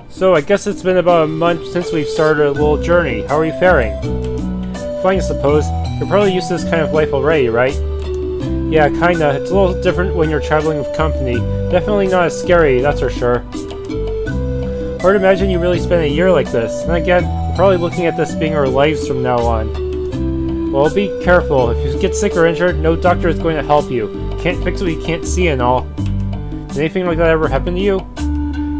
So I guess it's been about a month since we've started a little journey. How are you faring? Fine, I suppose. You're probably used to this kind of life already, right? Yeah, kinda. It's a little different when you're traveling with company. Definitely not as scary, that's for sure. Hard to imagine you really spent a year like this. And again, we're probably looking at this being our lives from now on. Well, be careful. If you get sick or injured, no doctor is going to help you. Can't fix what you can't see and all. Did anything like that ever happen to you?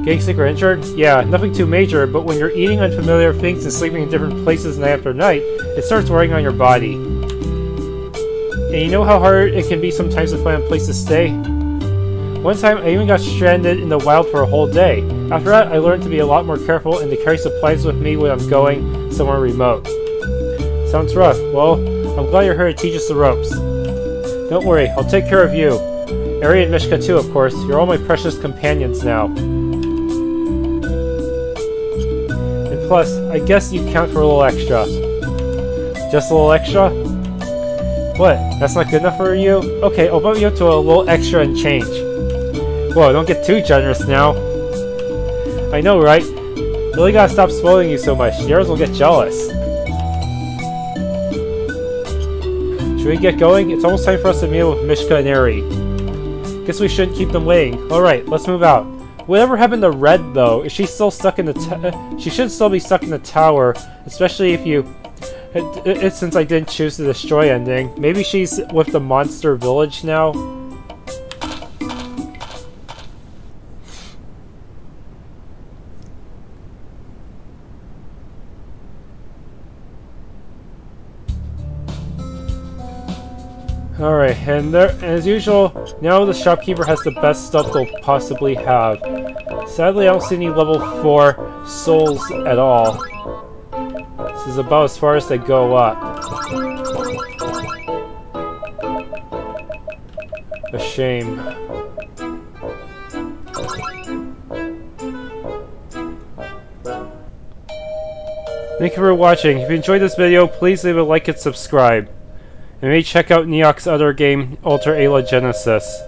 Getting sick or injured? Yeah, nothing too major, but when you're eating unfamiliar things and sleeping in different places night after night, it starts wearing on your body. And you know how hard it can be sometimes to find a place to stay? One time, I even got stranded in the wild for a whole day. After that, I learned to be a lot more careful and to carry supplies with me when I'm going somewhere remote. Sounds rough. Well, I'm glad you're here to teach us the ropes. Don't worry, I'll take care of you. Eri and Mishka too, of course. You're all my precious companions now. And plus, I guess you count for a little extra. Just a little extra? What? That's not good enough for you? Okay, I'll bump you up to a little extra and change. Whoa, don't get too generous now. I know, right? Really gotta stop spoiling you so much. The others will get jealous. Should we get going? It's almost time for us to meet with Mishka and Eri. Guess we shouldn't keep them waiting. Alright, let's move out. Whatever happened to Red, though? Is she still stuck in the she should still be stuck in the tower, especially if you... since I didn't choose the destroy ending. Maybe she's with the monster village now? Alright, and as usual, now the shopkeeper has the best stuff they'll possibly have. Sadly, I don't see any level 4 souls at all. This is about as far as they go up. A shame. Thank you for watching. If you enjoyed this video, please leave a like and subscribe. And maybe check out Neok's other game, Alter Ayla Genesis.